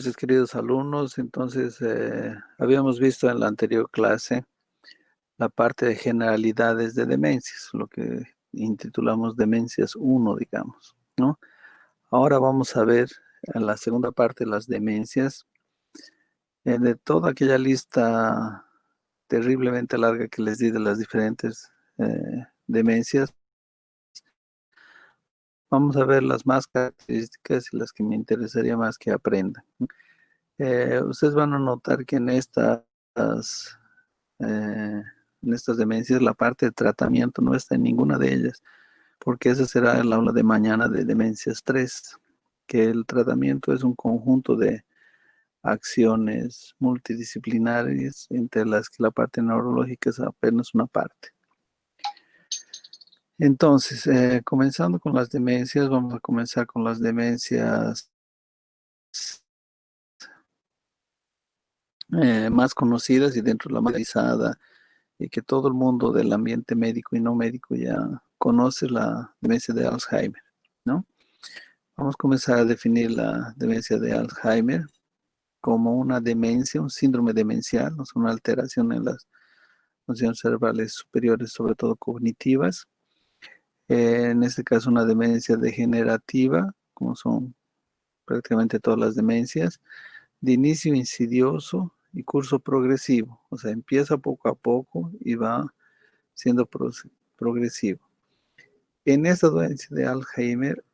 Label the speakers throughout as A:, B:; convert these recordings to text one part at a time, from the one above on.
A: noches, queridos alumnos. Entonces, habíamos visto en la anterior clase la parte de generalidades de demencias, lo que intitulamos demencias uno, digamos, ¿no? Ahora vamos a ver en la segunda parte las demencias. De toda aquella lista terriblemente larga que les di de las diferentes demencias, vamos a ver las más características y las que me interesaría más que aprendan. Ustedes van a notar que en estas demencias la parte de tratamiento no está en ninguna de ellas, porque esa será el aula de mañana de demencias 3, que el tratamiento es un conjunto de acciones multidisciplinarias, entre las que la parte neurológica es apenas una parte. Entonces, comenzando con las demencias, vamos a comenzar con las demencias más conocidas y dentro de la medicina y que todo el mundo del ambiente médico y no médico ya conoce, la demencia de Alzheimer, ¿no? Vamos a comenzar a definir la demencia de Alzheimer como una demencia, un síndrome demencial, ¿no? Es una alteración en las funciones cerebrales superiores, sobre todo cognitivas. En este caso, una demencia degenerativa, como son prácticamente todas las demencias, de inicio insidioso y curso progresivo, o sea, empieza poco a poco y va siendo progresivo. En esta dolencia de Alzheimer,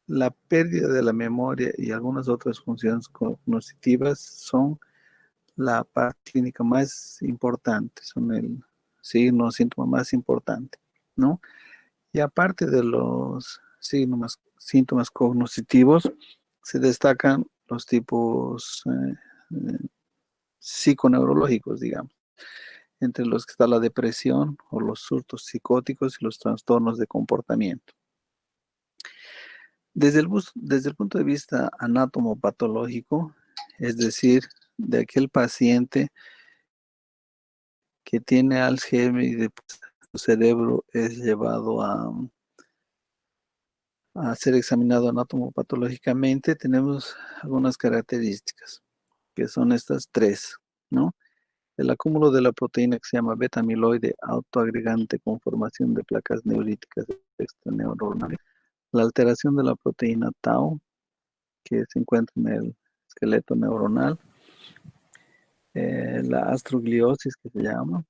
A: la pérdida de la memoria y algunas otras funciones cognitivas son la parte clínica más importante, son el signo o síntoma más importante, ¿no? Y aparte de los síntomas cognitivos, se destacan los tipos psiconeurológicos, digamos, entre los que está la depresión o los surtos psicóticos y los trastornos de comportamiento. Desde el punto de vista anatomopatológico, es decir, de aquel paciente que tiene Alzheimer y después su cerebro es llevado a ser examinado anatomopatológicamente, tenemos algunas características, que son estas tres, ¿no? El acúmulo de la proteína que se llama beta-amiloide autoagregante con formación de placas neuríticas extraneuronales, la alteración de la proteína tau, que se encuentra en el esqueleto neuronal, la astrogliosis que se llama,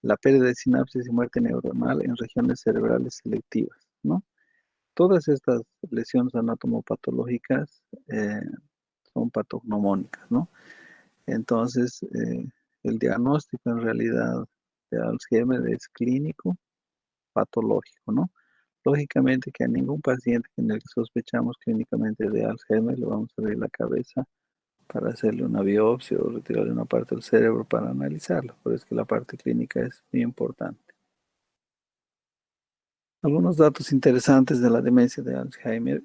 A: la pérdida de sinapsis y muerte neuronal en regiones cerebrales selectivas, ¿no? Todas estas lesiones anatomopatológicas son patognomónicas, ¿no? Entonces, el diagnóstico en realidad de Alzheimer es clínico, patológico, ¿no? Lógicamente que a ningún paciente en el que sospechamos clínicamente de Alzheimer le vamos a abrir la cabeza para hacerle una biopsia o retirarle una parte del cerebro para analizarlo. Por eso es que la parte clínica es muy importante. Algunos datos interesantes de la demencia de Alzheimer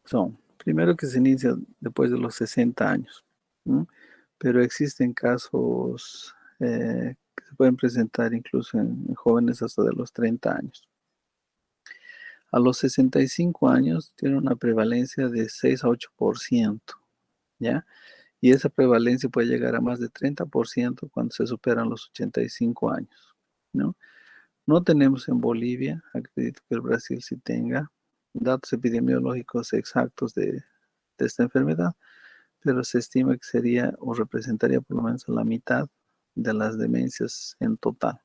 A: son, primero, que se inicia después de los 60 años, ¿no? Pero existen casos que se pueden presentar incluso en jóvenes hasta de los 30 años. A los 65 años tiene una prevalencia de 6 a 8%, ¿ya? Y esa prevalencia puede llegar a más de 30% cuando se superan los 85 años, ¿no? No tenemos en Bolivia, acredito que el Brasil sí tenga datos epidemiológicos exactos de esta enfermedad, pero se estima que sería o representaría por lo menos la mitad de las demencias en total.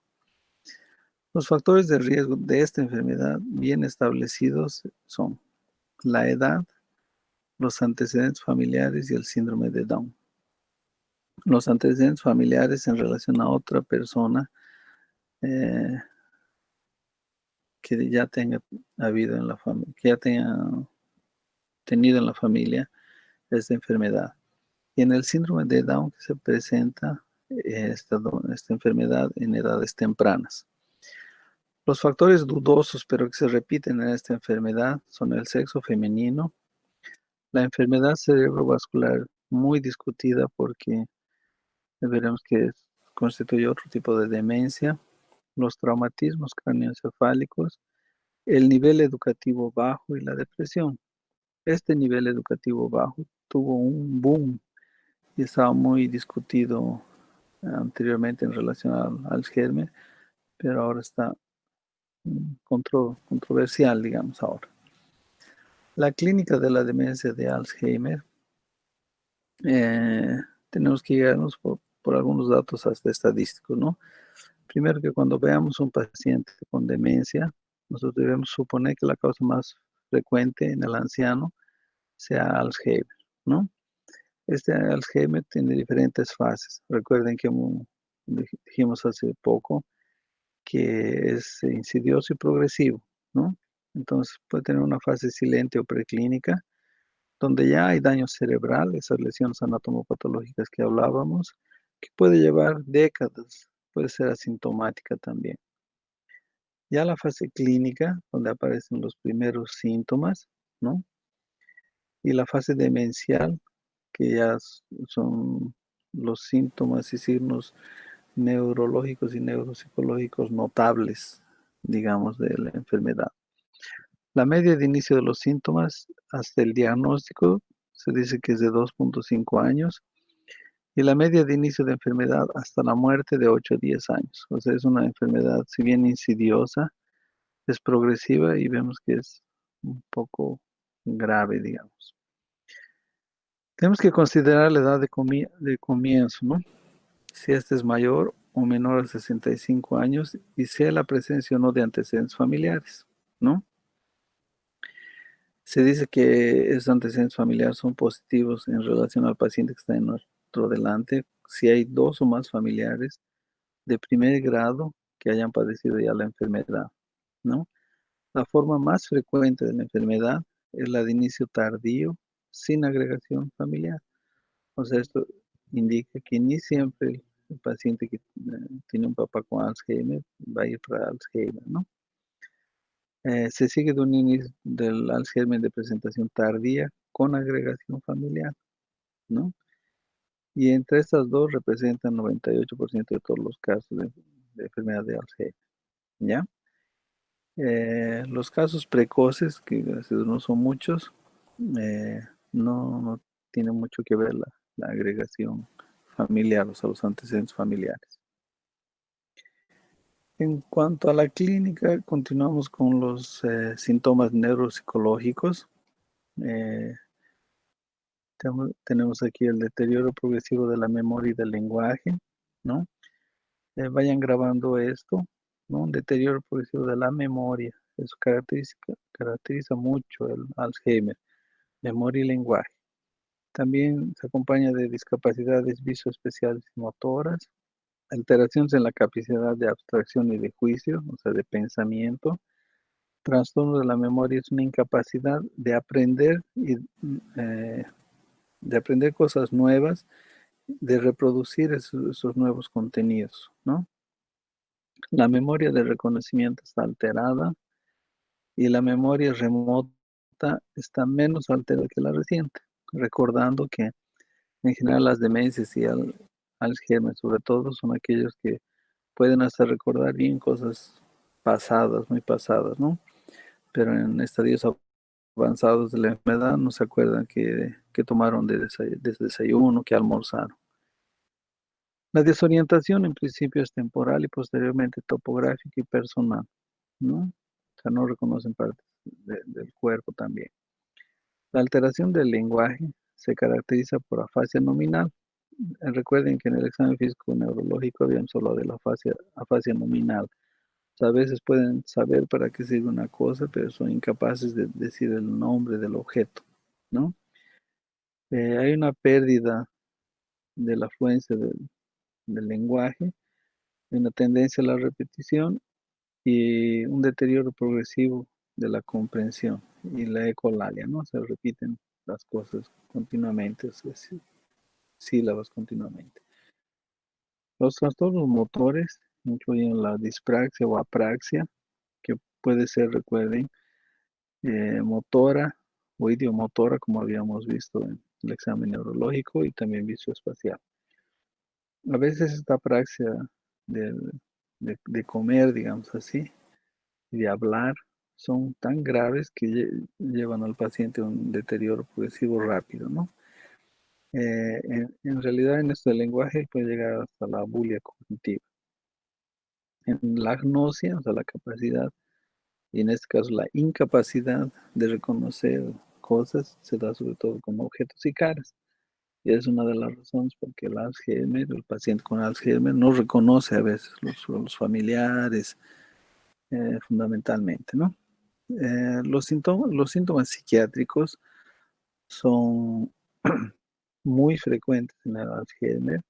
A: Los factores de riesgo de esta enfermedad bien establecidos son la edad, los antecedentes familiares y el síndrome de Down. Los antecedentes familiares en relación a otra persona eh, que ya tenga habido en la familia, que ya tenga tenido en la familia esta enfermedad. Y en el síndrome de Down que se presenta esta enfermedad en edades tempranas. Los factores dudosos, pero que se repiten en esta enfermedad, son el sexo femenino, la enfermedad cerebrovascular, muy discutida porque veremos que constituye otro tipo de demencia, los traumatismos craneoencefálicos, el nivel educativo bajo y la depresión. Este nivel educativo bajo tuvo un boom y estaba muy discutido anteriormente en relación al Alzheimer, pero ahora está controversial, digamos ahora. La clínica de la demencia de Alzheimer, eh, tenemos que llegarnos por algunos datos hasta estadísticos, ¿no? Primero que cuando veamos un paciente con demencia, nosotros debemos suponer que la causa más frecuente en el anciano sea Alzheimer, ¿no? Este Alzheimer tiene diferentes fases. Recuerden que dijimos hace poco que es insidioso y progresivo, ¿no? Entonces puede tener una fase silente o preclínica, donde ya hay daño cerebral, esas lesiones anatomopatológicas que hablábamos, que puede llevar décadas, puede ser asintomática también. Ya la fase clínica, donde aparecen los primeros síntomas, ¿no? Y la fase demencial, que ya son los síntomas y signos neurológicos y neuropsicológicos notables, digamos, de la enfermedad. La media de inicio de los síntomas hasta el diagnóstico se dice que es de 2,5 años y la media de inicio de enfermedad hasta la muerte de 8 a 10 años. O sea, es una enfermedad, si bien insidiosa, es progresiva y vemos que es un poco grave, digamos. Tenemos que considerar la edad de comienzo, ¿no? Si este es mayor o menor a 65 años y sea la presencia o no de antecedentes familiares, ¿no? Se dice que esos antecedentes familiares son positivos en relación al paciente que está en nuestro delante si hay dos o más familiares de primer grado que hayan padecido ya la enfermedad, ¿no? La forma más frecuente de la enfermedad es la de inicio tardío sin agregación familiar. O sea, esto indica que ni siempre el paciente que tiene un papá con Alzheimer va a ir para Alzheimer, ¿no? Se sigue de un inicio del Alzheimer de presentación tardía con agregación familiar, ¿no? Y entre estas dos representan 98% de todos los casos de enfermedad de Alzheimer, ¿ya? Los casos precoces, que gracias a Dios no son muchos, no tiene mucho que ver la agregación familiar, o sea, los antecedentes familiares. En cuanto a la clínica, continuamos con los síntomas neuropsicológicos. Eh, tenemos aquí el deterioro progresivo de la memoria y del lenguaje, ¿no? Vayan grabando esto, ¿no? Un deterioro progresivo de la memoria. Eso caracteriza mucho el Alzheimer, memoria y lenguaje. También se acompaña de discapacidades visoespeciales y motoras, alteraciones en la capacidad de abstracción y de juicio, o sea, de pensamiento. Trastorno de la memoria es una incapacidad de aprender y de aprender cosas nuevas, de reproducir esos nuevos contenidos, ¿no? La memoria de reconocimiento está alterada y la memoria remota está menos alterada que la reciente, recordando que en general las demencias y Alzheimer sobre todo son aquellos que pueden hasta recordar bien cosas pasadas, muy pasadas, ¿no? Pero en estadios avanzados de la enfermedad no se acuerdan que tomaron de desayuno, que almorzaron. La desorientación en principio es temporal y posteriormente topográfica y personal, ¿no? O sea, no reconocen partes del cuerpo también. La alteración del lenguaje se caracteriza por afasia nominal. Recuerden que en el examen físico neurológico habíamos hablado de la afasia nominal. O sea, a veces pueden saber para qué sirve una cosa, pero son incapaces de decir el nombre del objeto, ¿no? Hay una pérdida de la afluencia del lenguaje, una tendencia a la repetición y un deterioro progresivo de la comprensión y la ecolalia, ¿no? Se repiten las cosas continuamente, o sea, sílabas continuamente. Los trastornos motores incluyen la dispraxia o apraxia, que puede ser, recuerden, motora o idiomotora, como habíamos visto en el examen neurológico, y también visoespacial. A veces esta apraxia de, de comer, digamos así, y de hablar, son tan graves que llevan al paciente a un deterioro progresivo rápido, ¿no? En realidad, en esto del lenguaje puede llegar hasta la bulia cognitiva. En la agnosia, o sea, la capacidad, y en este caso la incapacidad de reconocer cosas, se da sobre todo con objetos y caras. Y es una de las razones por que el paciente con Alzheimer, no reconoce a veces los familiares, fundamentalmente, ¿no? Los síntomas psiquiátricos son muy frecuentes en el Alzheimer,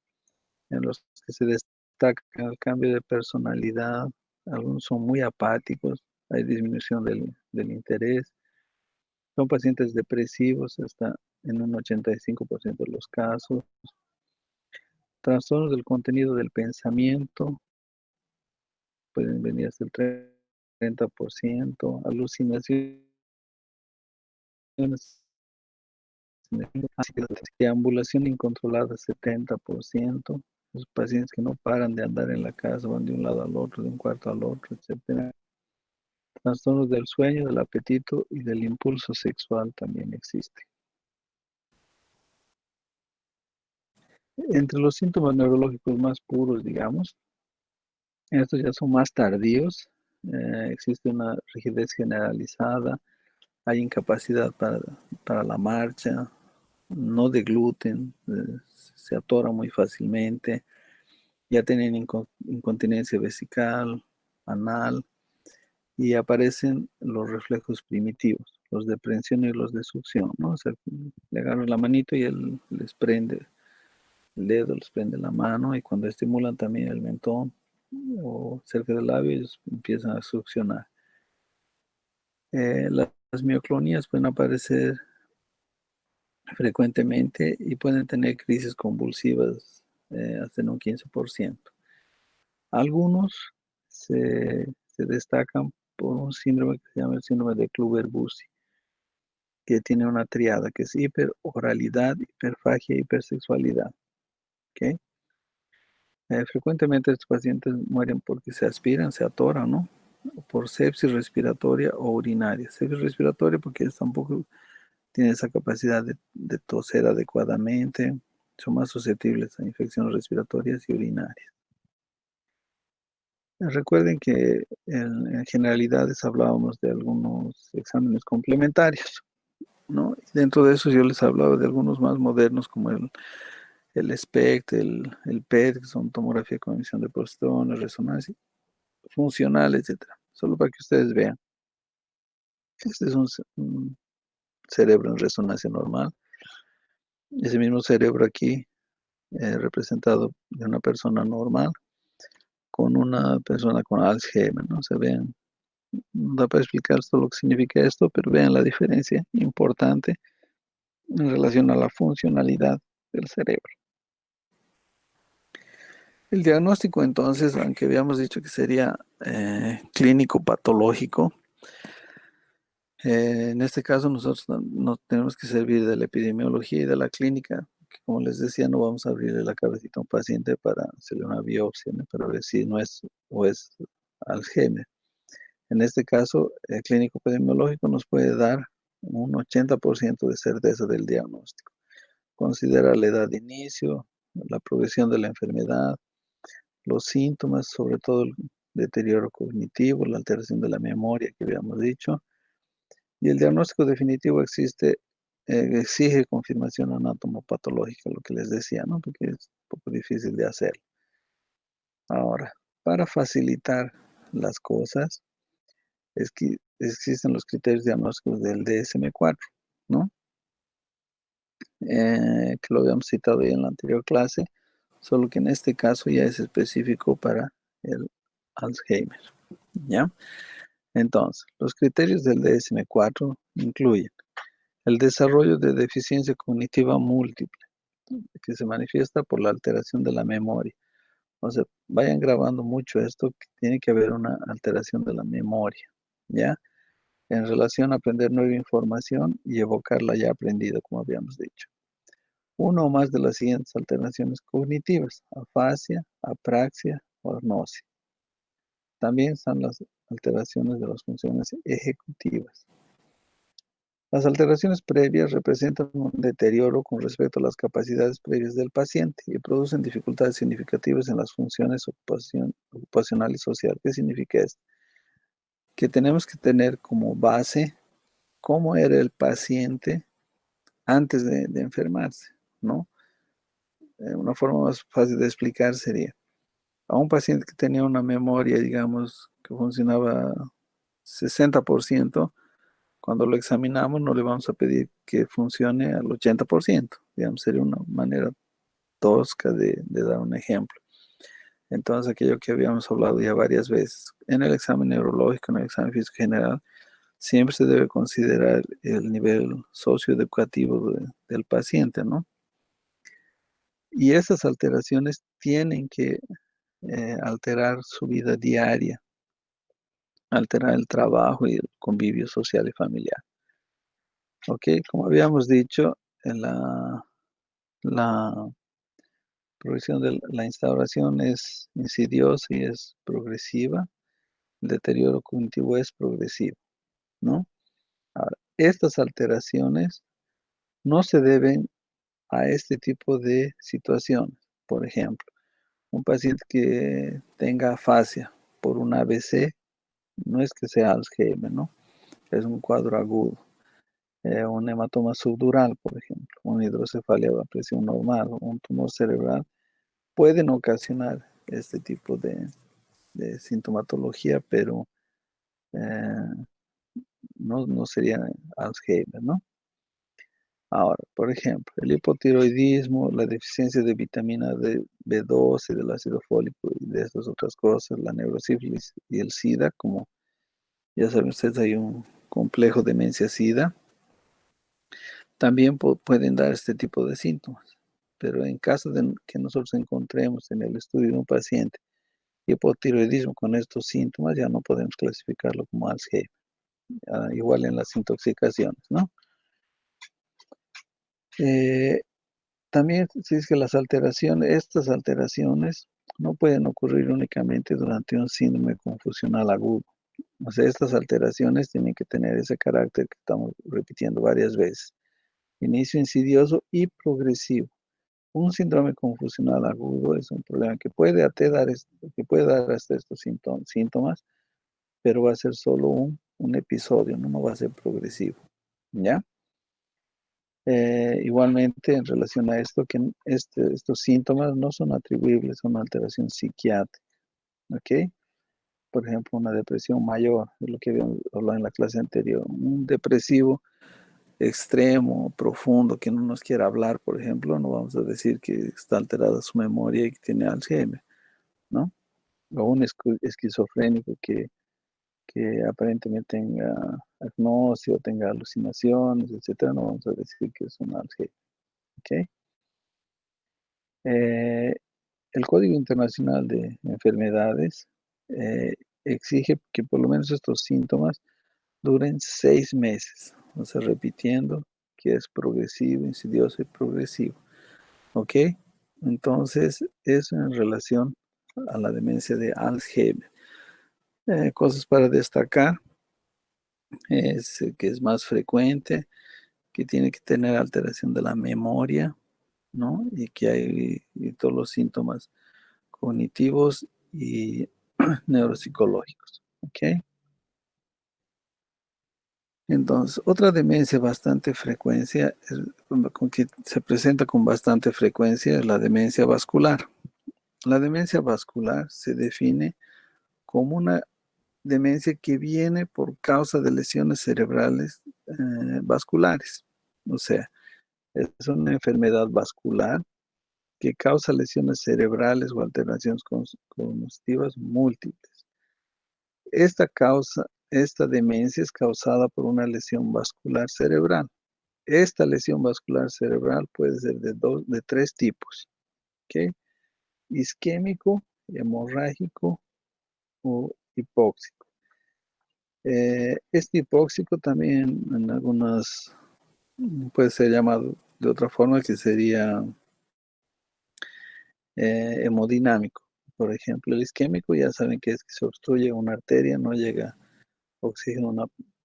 A: en los que se destaca el cambio de personalidad, algunos son muy apáticos, hay disminución del interés, son pacientes depresivos hasta en un 85% de los casos, trastornos del contenido del pensamiento, pueden venir hasta el 30%, alucinaciones, deambulación incontrolada 70%, los pacientes que no paran de andar en la casa, van de un lado al otro, de un cuarto al otro, etcétera. Trastornos del sueño, del apetito y del impulso sexual también existe. Entre los síntomas neurológicos más puros, digamos, estos ya son más tardíos, existe una rigidez generalizada, hay incapacidad para la marcha, no de gluten, se atora muy fácilmente, ya tienen incontinencia vesical, anal, y aparecen los reflejos primitivos, los de prensión y los de succión, ¿no? O sea, le agarran la manito y él les prende el dedo, les prende la mano, y cuando estimulan también el mentón o cerca del labio, ellos empiezan a succionar. Las mioclonías pueden aparecer frecuentemente y pueden tener crisis convulsivas hasta en un 15%. Algunos se destacan por un síndrome que se llama el síndrome de Kluver-Bucy, que tiene una triada que es hiperoralidad, hiperfagia, hipersexualidad. ¿Ok? Frecuentemente estos pacientes mueren porque se aspiran, se atoran, ¿no? Por sepsis respiratoria o urinaria. Sepsis respiratoria porque ellos tampoco tienen esa capacidad de toser adecuadamente, son más susceptibles a infecciones respiratorias y urinarias. Recuerden que en generalidades hablábamos de algunos exámenes complementarios, ¿no? Y dentro de eso yo les hablaba de algunos más modernos como el SPECT, el PET, que son tomografía con emisión de postrones, resonancia funcional, etcétera. Solo para que ustedes vean. Este es un cerebro en resonancia normal. Ese mismo cerebro aquí, representado de una persona normal con una persona con Alzheimer, ¿no? Se ven, no da para explicar todo lo que significa esto, pero vean la diferencia importante en relación a la funcionalidad del cerebro. El diagnóstico, entonces, aunque habíamos dicho que sería clínico patológico, en este caso nosotros no tenemos que servir de la epidemiología y de la clínica, que como les decía, no vamos a abrirle la cabecita a un paciente para hacerle una biopsia, ¿no? Para ver si no es o es Alzheimer. En este caso, el clínico epidemiológico nos puede dar un 80% de certeza del diagnóstico. Considera la edad de inicio, la progresión de la enfermedad, los síntomas, sobre todo el deterioro cognitivo, la alteración de la memoria que habíamos dicho, y el diagnóstico definitivo exige confirmación anatomopatológica, lo que les decía, ¿no? Porque es un poco difícil de hacer. Ahora, para facilitar las cosas, es que existen los criterios diagnósticos del DSM-4, ¿no? Que lo habíamos citado ya en la anterior clase, solo que en este caso ya es específico para el Alzheimer, ¿ya? Entonces, los criterios del DSM-4 incluyen el desarrollo de deficiencia cognitiva múltiple, que se manifiesta por la alteración de la memoria. O sea, vayan grabando mucho esto, que tiene que haber una alteración de la memoria, ¿ya? En relación a aprender nueva información y evocar la ya aprendida, como habíamos dicho. Uno o más de las siguientes alteraciones cognitivas: afasia, apraxia o agnosia. También están las alteraciones de las funciones ejecutivas. Las alteraciones previas representan un deterioro con respecto a las capacidades previas del paciente y producen dificultades significativas en las funciones ocupacional y social. ¿Qué significa esto? Que tenemos que tener como base cómo era el paciente antes de enfermarse, ¿no? Una forma más fácil de explicar sería, a un paciente que tenía una memoria, digamos, que funcionaba 60%, cuando lo examinamos no le vamos a pedir que funcione al 80%, digamos, sería una manera tosca de dar un ejemplo. Entonces, aquello que habíamos hablado ya varias veces, en el examen neurológico, en el examen físico general, siempre se debe considerar el nivel socioeducativo del paciente, ¿no? Y esas alteraciones tienen que alterar su vida diaria, alterar el trabajo y el convivio social y familiar. Ok, como habíamos dicho, la progresión de la instauración es insidiosa y es progresiva, el deterioro cognitivo es progresivo, ¿no? Ahora, estas alteraciones no se deben a este tipo de situaciones. Por ejemplo, un paciente que tenga afasia por un ABC, no es que sea Alzheimer, ¿no? Es un cuadro agudo. Un hematoma subdural, por ejemplo, una hidrocefalia a presión normal, un tumor cerebral, pueden ocasionar este tipo de sintomatología, pero eh, no sería Alzheimer, ¿no? Ahora, por ejemplo, el hipotiroidismo, la deficiencia de vitamina B12, del ácido fólico y de estas otras cosas, la neurosífilis y el SIDA, como ya saben ustedes, hay un complejo demencia-SIDA, también pueden dar este tipo de síntomas. Pero en caso de que nosotros encontremos en el estudio de un paciente hipotiroidismo con estos síntomas, ya no podemos clasificarlo como Alzheimer. Igual en las intoxicaciones, ¿no? Eh, También si es que estas alteraciones no pueden ocurrir únicamente durante un síndrome confusional agudo. O sea, estas alteraciones tienen que tener ese carácter que estamos repitiendo varias veces. Inicio insidioso y progresivo. Un síndrome confusional agudo es un problema que puede dar hasta estos síntomas, pero va a ser solo un episodio, no va a ser progresivo. ¿Ya? Igualmente, en relación a esto, que estos síntomas no son atribuibles a una alteración psiquiátrica, ¿ok? Por ejemplo, una depresión mayor, es lo que habíamos hablado en la clase anterior, un depresivo extremo, profundo, que no nos quiera hablar, por ejemplo, no vamos a decir que está alterada su memoria y que tiene Alzheimer, ¿no? O un esquizofrénico que aparentemente tenga agnosia o tenga alucinaciones, etcétera, no vamos a decir que es un Alzheimer, ¿ok? Eh, el Código Internacional de Enfermedades eh, exige que por lo menos estos síntomas duren 6 meses, o sea, repitiendo que es progresivo, insidioso y progresivo, ¿ok? Entonces, eso en relación a la demencia de Alzheimer. Cosas para destacar es que es más frecuente, que tiene que tener alteración de la memoria, ¿no? Y que hay y todos los síntomas cognitivos y neuropsicológicos, ¿ok? Entonces, otra demencia bastante frecuencia, con que se presenta con bastante frecuencia, es la demencia vascular. La demencia vascular se define como una demencia que viene por causa de lesiones cerebrales vasculares. O sea, es una enfermedad vascular que causa lesiones cerebrales o alteraciones cognitivas múltiples. Esta demencia es causada por una lesión vascular cerebral. Esta lesión vascular cerebral puede ser de tres tipos, ¿ok? Isquémico, hemorrágico o hipóxico. Este hipóxico también en algunas puede ser llamado de otra forma que sería hemodinámico. Por ejemplo, el isquémico ya saben que es que se obstruye una arteria, no llega oxígeno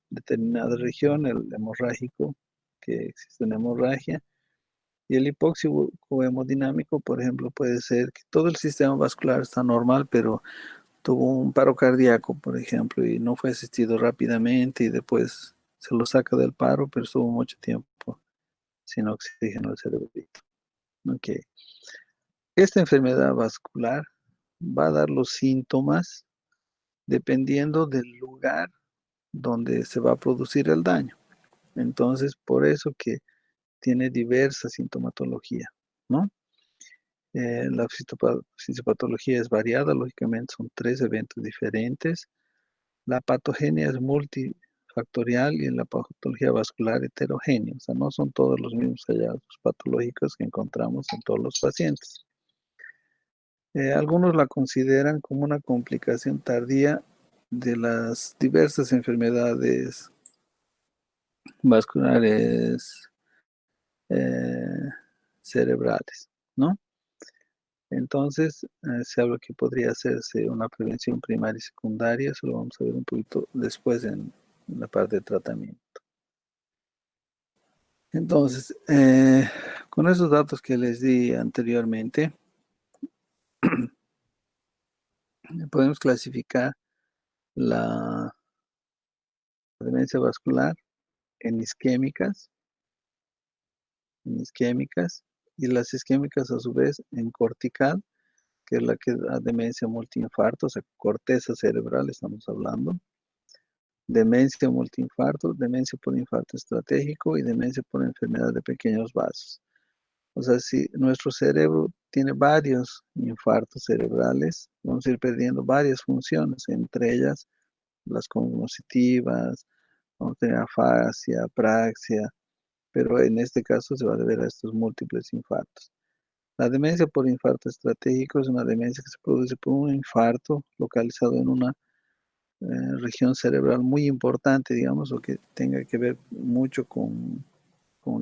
A: determinada región, el hemorrágico, que existe una hemorragia, y el hipóxico hemodinámico, por ejemplo, puede ser que todo el sistema vascular está normal, pero tuvo un paro cardíaco, por ejemplo, y no fue asistido rápidamente y después se lo saca del paro, pero estuvo mucho tiempo sin oxígeno al cerebrito. Ok. Esta enfermedad vascular va a dar los síntomas dependiendo del lugar donde se va a producir el daño. Entonces, por eso que tiene diversa sintomatología, ¿no? La fisiopatología es variada, lógicamente son tres eventos diferentes. La patogenia es multifactorial y en la patología vascular heterogénea, o sea, no son todos los mismos hallazgos patológicos que encontramos en todos los pacientes. Algunos la consideran como una complicación tardía de las diversas enfermedades vasculares eh, cerebrales, ¿no? Entonces, se habla que podría hacerse una prevención primaria y secundaria, eso lo vamos a ver un poquito después en la parte de tratamiento. Entonces, con esos datos que les di anteriormente, podemos clasificar la demencia vascular en isquémicas, y las isquémicas a su vez en cortical, que es la que da demencia multiinfarto, o sea, corteza cerebral estamos hablando, demencia multiinfarto, demencia por infarto estratégico y demencia por enfermedad de pequeños vasos. O sea, si nuestro cerebro tiene varios infartos cerebrales, vamos a ir perdiendo varias funciones, entre ellas las cognitivas, vamos a tener afasia, apraxia, pero en este caso se va a deber a estos múltiples infartos. La demencia por infarto estratégico es una demencia que se produce por un infarto localizado en una región cerebral muy importante, digamos, o que tenga que ver mucho con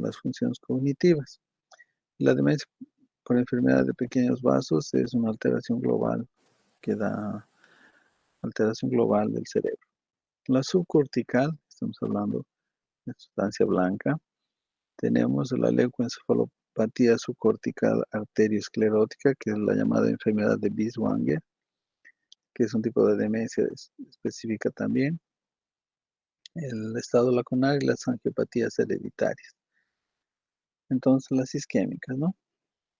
A: las funciones cognitivas. La demencia por enfermedad de pequeños vasos es una alteración global que da alteración global del cerebro. La subcortical, estamos hablando de sustancia blanca, tenemos la leucoencefalopatía subcortical arteriosclerótica, que es la llamada enfermedad de Binswanger, que es un tipo de demencia específica también. El estado lacunar y las angiopatías hereditarias. Entonces, las isquémicas, ¿no?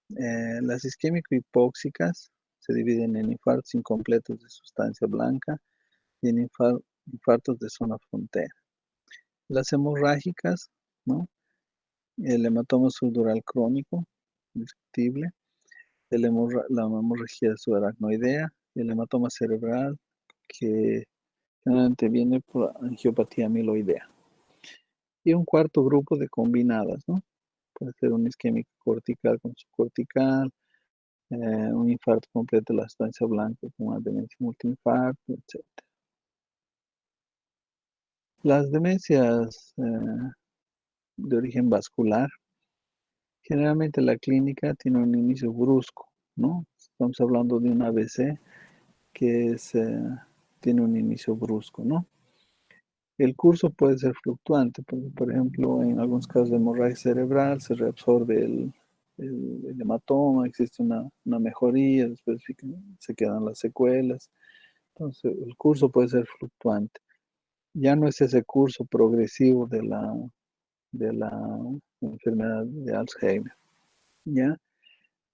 A: Las isquémico-hipóxicas se dividen en infartos incompletos de sustancia blanca y en infartos de zona frontera. Las hemorrágicas, ¿no? El hematoma subdural crónico, indiscutible, la hemorragia subaracnoidea, el hematoma cerebral, que generalmente viene por angiopatía amiloidea. Y un cuarto grupo de combinadas, ¿no? Puede ser un isquémico cortical con subcortical, un infarto completo de la sustancia blanca con una demencia multiinfarto, etc. Las demencias de origen vascular, generalmente la clínica tiene un inicio brusco, ¿no? Estamos hablando de un ABC que tiene un inicio brusco, ¿no? El curso puede ser fluctuante, porque, por ejemplo, en algunos casos de hemorragia cerebral se reabsorbe el hematoma, existe una mejoría, después se quedan las secuelas. Entonces, el curso puede ser fluctuante. Ya no es ese curso progresivo de la enfermedad de Alzheimer, ¿ya?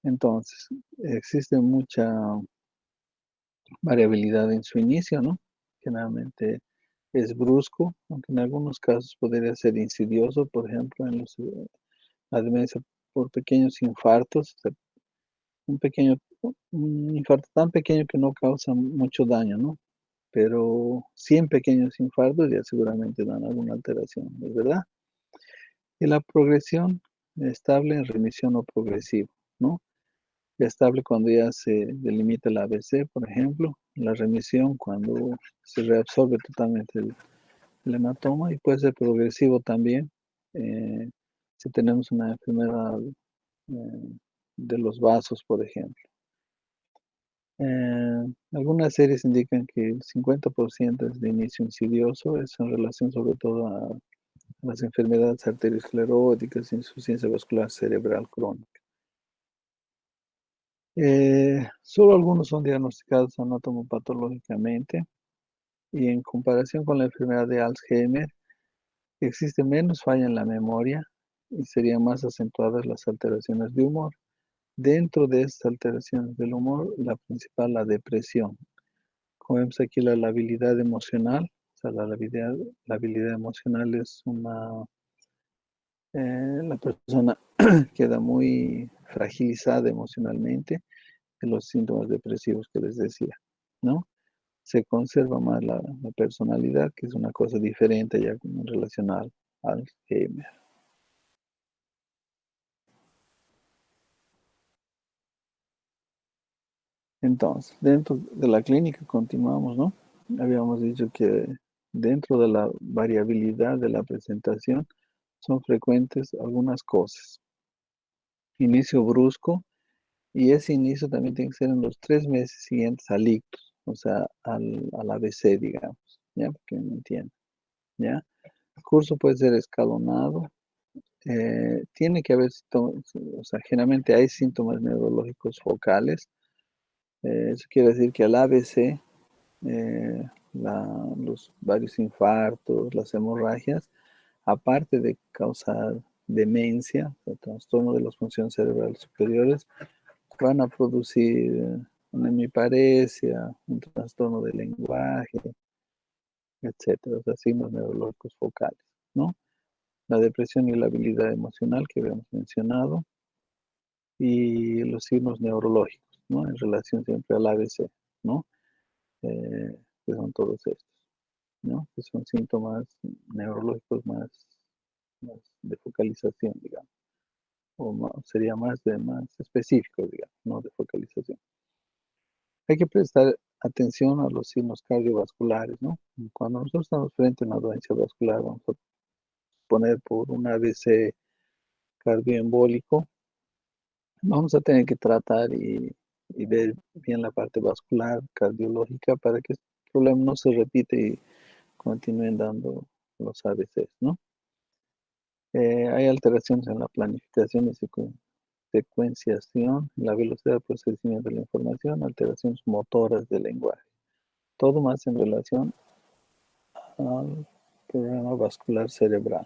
A: Entonces, existe mucha variabilidad en su inicio, ¿no? Generalmente es brusco, aunque en algunos casos podría ser insidioso, por ejemplo, la demencia por pequeños infartos, o sea, un infarto tan pequeño que no causa mucho daño, ¿no? Pero 100 pequeños infartos ya seguramente dan alguna alteración, ¿es verdad? Y la progresión estable en remisión o progresivo, ¿no? Estable cuando ya se delimita el ABC, por ejemplo, la remisión cuando se reabsorbe totalmente el hematoma, y puede ser progresivo también si tenemos una enfermedad de los vasos, por ejemplo. Algunas series indican que el 50% es de inicio insidioso, es en relación sobre todo a las enfermedades arterioscleróticas, insuficiencia vascular cerebral crónica. Solo algunos son diagnosticados anatomopatológicamente y en comparación con la enfermedad de Alzheimer, existe menos falla en la memoria y serían más acentuadas las alteraciones de humor. Dentro de estas alteraciones del humor, la principal, la depresión. Como vemos aquí, la labilidad emocional, o sea, la habilidad emocional es la persona queda muy fragilizada emocionalmente de los síntomas depresivos que les decía, ¿no? Se conserva más la personalidad, que es una cosa diferente ya en relación al Alzheimer. Entonces, dentro de la clínica continuamos, ¿no? Habíamos dicho que dentro de la variabilidad de la presentación son frecuentes algunas cosas. Inicio brusco, y ese inicio también tiene que ser en los 3 meses siguientes al ictus, o sea, al ABC, digamos, ¿ya? Porque me entienden, ¿ya? El curso puede ser escalonado, tiene que haber, o sea, generalmente hay síntomas neurológicos focales, eso quiere decir que al ABC, los varios infartos, las hemorragias, aparte de causar demencia, o trastorno de las funciones cerebrales superiores, van a producir una hemiparesia, un trastorno del lenguaje, etcétera, o sea, signos neurológicos focales, ¿no? La depresión y la habilidad emocional que habíamos mencionado, y los signos neurológicos, ¿no? En relación siempre al ABC, ¿no? Que son todos estos, ¿no? Que son síntomas neurológicos más de focalización, digamos, o sería más específicos, digamos, no de focalización. Hay que prestar atención a los signos cardiovasculares, ¿no? Cuando nosotros estamos frente a una dolencia vascular, vamos a poner por un ABC cardioembólico, vamos a tener que tratar y ver bien la parte vascular, cardiológica, para que este problema no se repite y continúen dando los ABCs, ¿no? Hay alteraciones en la planificación y secuenciación, la velocidad de procesamiento de la información, alteraciones motoras del lenguaje. Todo más en relación al programa vascular cerebral.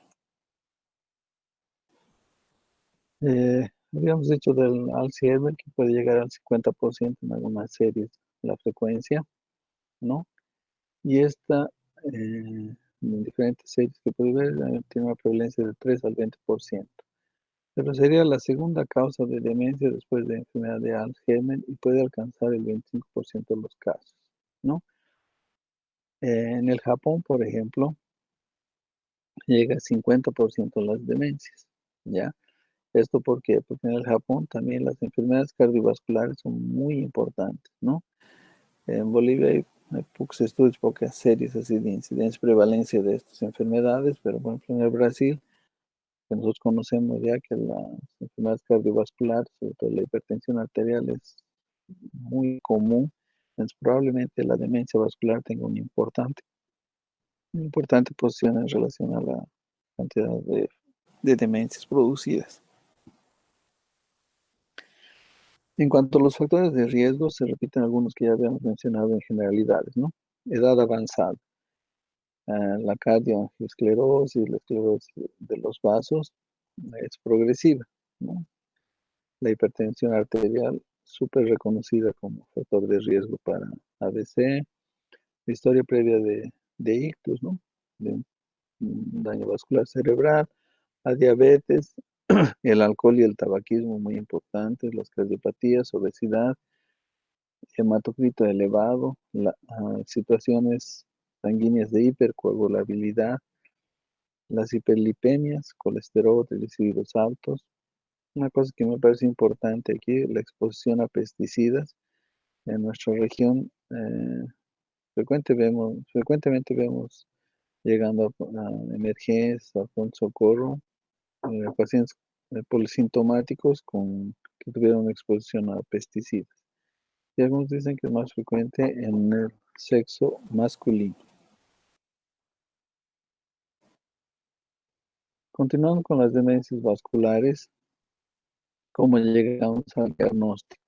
A: Habíamos dicho del Alzheimer que puede llegar al 50% en algunas series la frecuencia, ¿no? Y esta, en diferentes series que puede ver, tiene una prevalencia de 3 al 20%. Pero sería la segunda causa de demencia después de enfermedad de Alzheimer y puede alcanzar el 25% de los casos, ¿no? En el Japón, por ejemplo, llega al 50% de las demencias, ¿ya? ¿Esto por qué? Porque en el Japón también las enfermedades cardiovasculares son muy importantes, ¿no? En Bolivia hay pocos estudios, pocas series así de incidencia y prevalencia de estas enfermedades, pero por ejemplo en el Brasil, que nosotros conocemos ya que las enfermedades cardiovasculares, sobre todo la hipertensión arterial, es muy común, entonces probablemente la demencia vascular tenga una importante posición en relación a la cantidad de demencias producidas. En cuanto a los factores de riesgo, se repiten algunos que ya habíamos mencionado en generalidades, ¿no? Edad avanzada, la cardioesclerosis, la esclerosis de los vasos es progresiva, ¿no? La hipertensión arterial, súper reconocida como factor de riesgo para ABC, la historia previa de ictus, ¿no? De un daño vascular cerebral, la diabetes, el alcohol y el tabaquismo muy importantes, las cardiopatías, obesidad, hematocrito elevado, situaciones sanguíneas de hipercoagulabilidad, las hiperlipemias, colesterol, triglicéridos altos. Una cosa que me parece importante aquí, la exposición a pesticidas. En nuestra región frecuentemente vemos llegando a emergencias, a un socorro, pacientes polisintomáticos que tuvieron exposición a pesticidas. y algunos dicen que es más frecuente en el sexo masculino. Continuando con las demencias vasculares, ¿cómo llegamos al diagnóstico?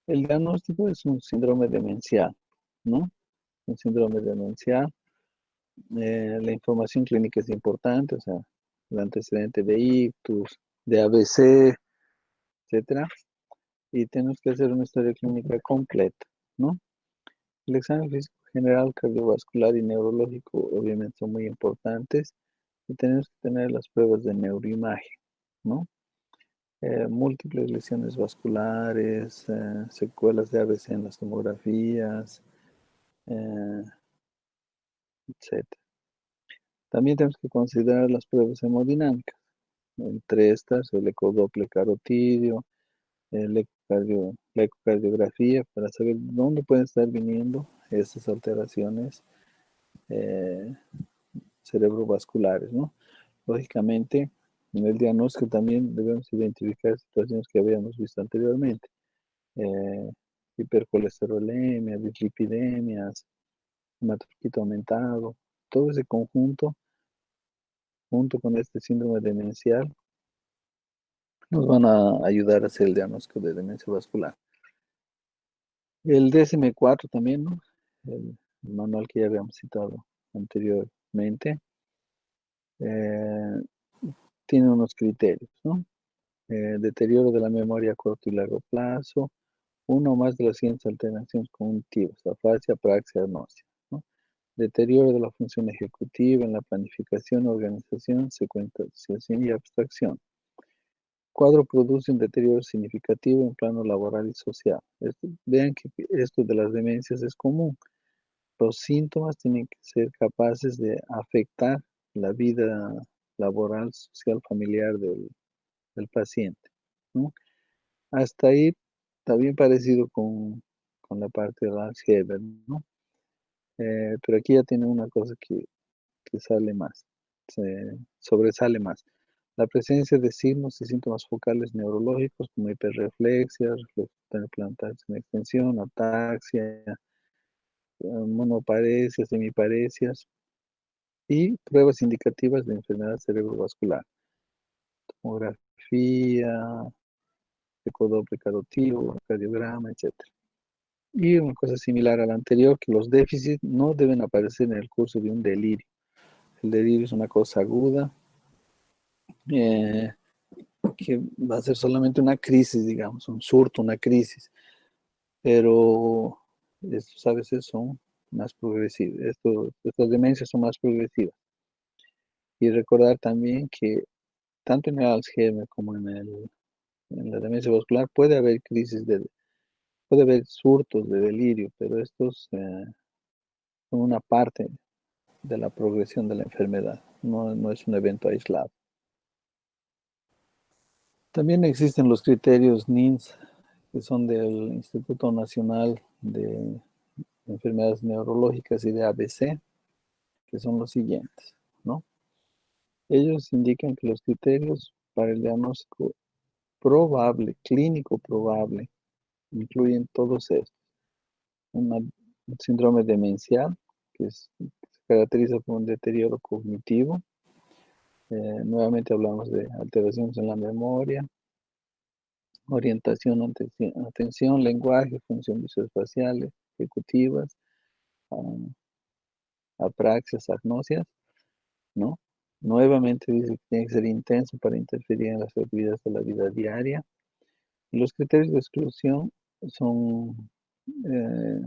A: El diagnóstico es un síndrome demencial, ¿no? Un síndrome demencial. La información clínica es importante, o sea, el antecedente de ictus, de ABC, etcétera, y tenemos que hacer una historia clínica completa, ¿no? El examen físico general, cardiovascular y neurológico obviamente son muy importantes y tenemos que tener las pruebas de neuroimagen, ¿no? Múltiples lesiones vasculares, secuelas de ABC en las tomografías, eh, etcétera. También tenemos que considerar las pruebas hemodinámicas, entre estas el ecodoppler carotidio, la ecocardiografía, para saber dónde pueden estar viniendo estas alteraciones eh, cerebrovasculares, ¿no? Lógicamente, en el diagnóstico también debemos identificar situaciones que habíamos visto anteriormente, eh, hipercolesterolemia, dislipidemias, hematocrito aumentado, todo ese conjunto, junto con este síndrome demencial, nos van a ayudar a hacer el diagnóstico de demencia vascular. El DSM-4 también, ¿no? El manual que ya habíamos citado anteriormente, eh, tiene unos criterios, ¿no? Deterioro de la memoria a corto y largo plazo, uno o más de las siguientes alteraciones cognitivas, afasia, praxia, agnosia, ¿no? Deterioro de la función ejecutiva en la planificación, organización, secuenciación y abstracción. Cuadro produce un deterioro significativo en plano laboral y social. Vean que esto de las demencias es común. Los síntomas tienen que ser capaces de afectar la vida laboral, social, familiar del paciente, ¿no? Hasta ahí está bien parecido con la parte de Alzheimer, ¿no? Pero aquí ya tiene una cosa que sale más, se sobresale más. La presencia de signos y síntomas focales neurológicos como hiperreflexia, reflejo plantar sin extensión, ataxia, monoparesias, semiparesias y pruebas indicativas de enfermedad cerebrovascular, tomografía, ecodoppler carotido, cardiograma, etcétera. Y una cosa similar a la anterior, que los déficits no deben aparecer en el curso de un delirio. El delirio es una cosa aguda, eh, que va a ser solamente una crisis, digamos, un surto, una crisis, pero estos a veces son más progresivos, estas demencias son más progresivas. Y recordar también que tanto en el Alzheimer como en la demencia vascular puede haber surtos de delirio, pero estos son una parte de la progresión de la enfermedad, no es un evento aislado. También existen los criterios NINS, que son del Instituto Nacional de Enfermedades Neurológicas y de ABC, que son los siguientes, ¿no? Ellos indican que los criterios para el diagnóstico probable, clínico probable, incluyen todos estos. Un síndrome demencial, se caracteriza por un deterioro cognitivo. Nuevamente hablamos de alteraciones en la memoria, orientación, atención, lenguaje, función visoespaciales, ejecutivas, apraxias, agnosias, ¿no? Nuevamente dice que tiene que ser intenso para interferir en las actividades de la vida diaria. Y los criterios de exclusión son eh,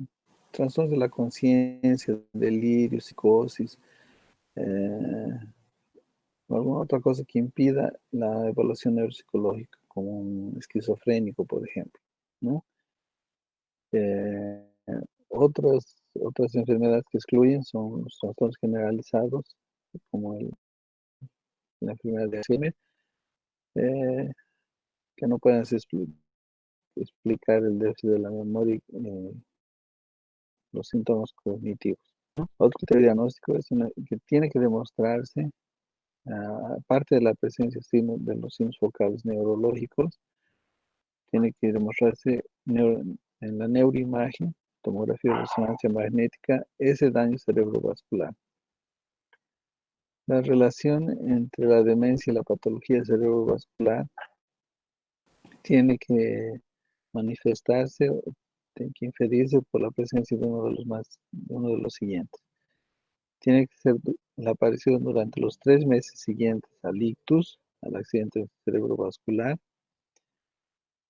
A: trastornos de la conciencia, delirio, psicosis, eh, o alguna otra cosa que impida la evaluación neuropsicológica, como un esquizofrénico, por ejemplo, ¿no? Eh, otras enfermedades que excluyen son los trastornos generalizados, como la enfermedad de Alzheimer, eh, que no pueden explicar el déficit de la memoria y los síntomas cognitivos. Otro criterio diagnóstico es que tiene que demostrarse, aparte de la presencia de los signos focales neurológicos, tiene que demostrarse en la neuroimagen, tomografía de resonancia magnética, ese daño cerebrovascular. La relación entre la demencia y la patología cerebrovascular tiene que manifestarse, o tiene que inferirse por la presencia de uno de los siguientes. Tiene que ser la aparición durante los 3 meses siguientes al ictus, al accidente cerebrovascular,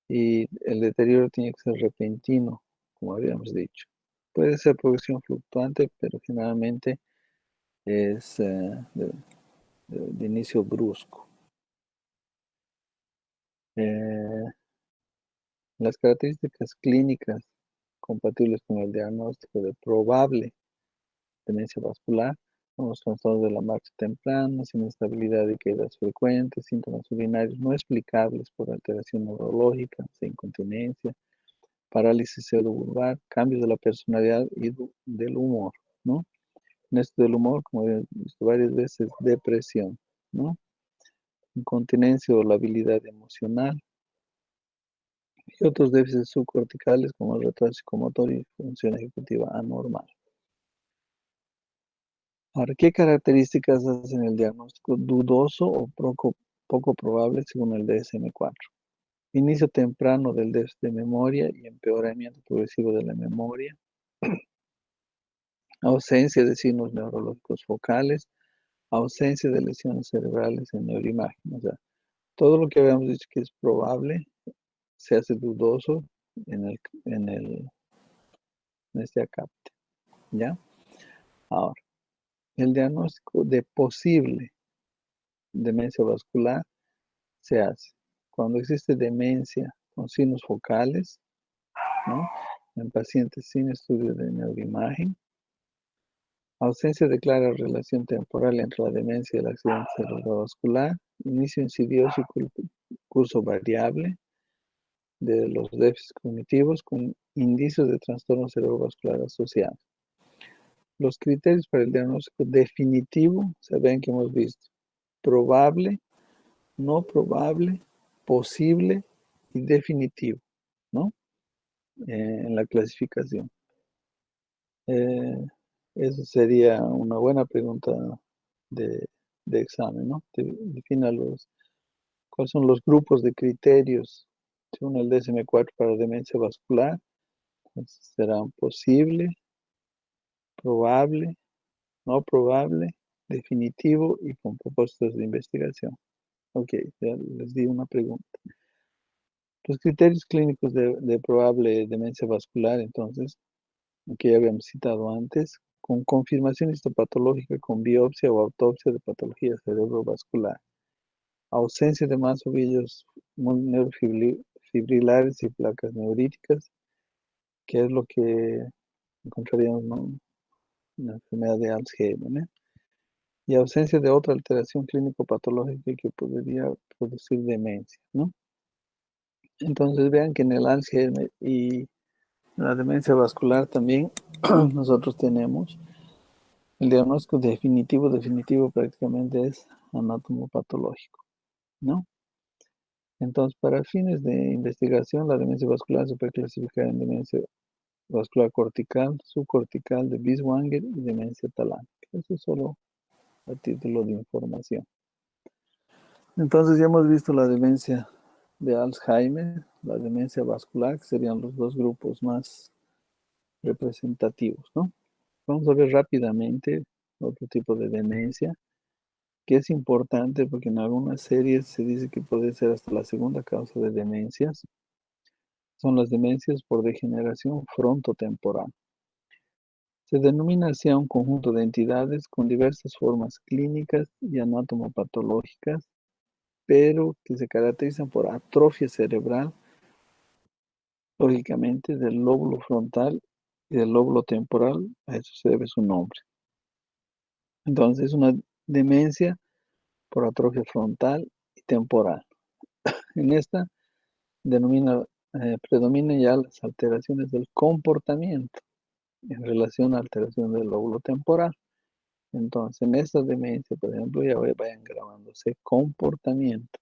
A: y el deterioro tiene que ser repentino, como habíamos dicho. Puede ser progresión fluctuante, pero generalmente es de inicio brusco. Eh, las características clínicas compatibles con el diagnóstico de probable demencia vascular son los trastornos de la marcha temprana, sin inestabilidad y caídas frecuentes, síntomas urinarios no explicables por alteración neurológica, incontinencia, parálisis cerebral, cambios de la personalidad y del humor, ¿no? En esto del humor, como he visto varias veces, depresión, ¿no? Incontinencia o labilidad emocional y otros déficits subcorticales como el retraso psicomotor y función ejecutiva anormal. Ahora, ¿qué características hacen el diagnóstico dudoso o poco probable según el DSM-4? Inicio temprano del déficit de memoria y empeoramiento progresivo de la memoria, ausencia de signos neurológicos focales, ausencia de lesiones cerebrales en neuroimagen. O sea, todo lo que habíamos dicho que es probable se hace dudoso en este acapte, ¿ya? Ahora, el diagnóstico de posible demencia vascular se hace cuando existe demencia con signos focales, ¿no? En pacientes sin estudio de neuroimagen, ausencia de clara relación temporal entre la demencia y el accidente cerebrovascular, inicio insidioso y curso variable de los déficits cognitivos con indicios de trastorno cerebrovascular asociado. Los criterios para el diagnóstico definitivo se ven que hemos visto: probable, no probable, posible y definitivo, ¿no? En la clasificación. Eso sería una buena pregunta de, de examen, ¿no? Defina cuáles son los grupos de criterios según el DSM-4 para demencia vascular. Entonces, serán posible, probable, no probable, definitivo y con propósitos de investigación. Ok, ya les di una pregunta. Los criterios clínicos de probable demencia vascular, entonces, que ya habíamos citado antes, con confirmación histopatológica con biopsia o autopsia de patología cerebrovascular, ausencia de más ovillos neurofibrilares y placas neuríticas, que es lo que encontraríamos, ¿no?, en la enfermedad de Alzheimer, ¿no? Y ausencia de otra alteración clínico-patológica que podría producir demencia, ¿no? Entonces vean que en el Alzheimer y la demencia vascular también nosotros tenemos el diagnóstico definitivo prácticamente es anatomopatológico, ¿no? Entonces, para fines de investigación, la demencia vascular se puede clasificar en demencia vascular cortical, subcortical, de Binswanger y demencia talámica. Eso es solo a título de información. Entonces, ya hemos visto la demencia de Alzheimer, la demencia vascular, que serían los dos grupos más representativos, ¿no? Vamos a ver rápidamente otro tipo de demencia, que es importante porque en algunas series se dice que puede ser hasta la segunda causa de demencias. Son las demencias por degeneración frontotemporal. Se denomina así a un conjunto de entidades con diversas formas clínicas y anatomopatológicas, pero que se caracterizan por atrofia cerebral, lógicamente, del lóbulo frontal y del lóbulo temporal. A eso se debe su nombre. Entonces, es una demencia por atrofia frontal y temporal. En esta predominan ya las alteraciones del comportamiento en relación a alteración del lóbulo temporal. Entonces, en esta demencia, por ejemplo, ya vayan grabándose comportamiento.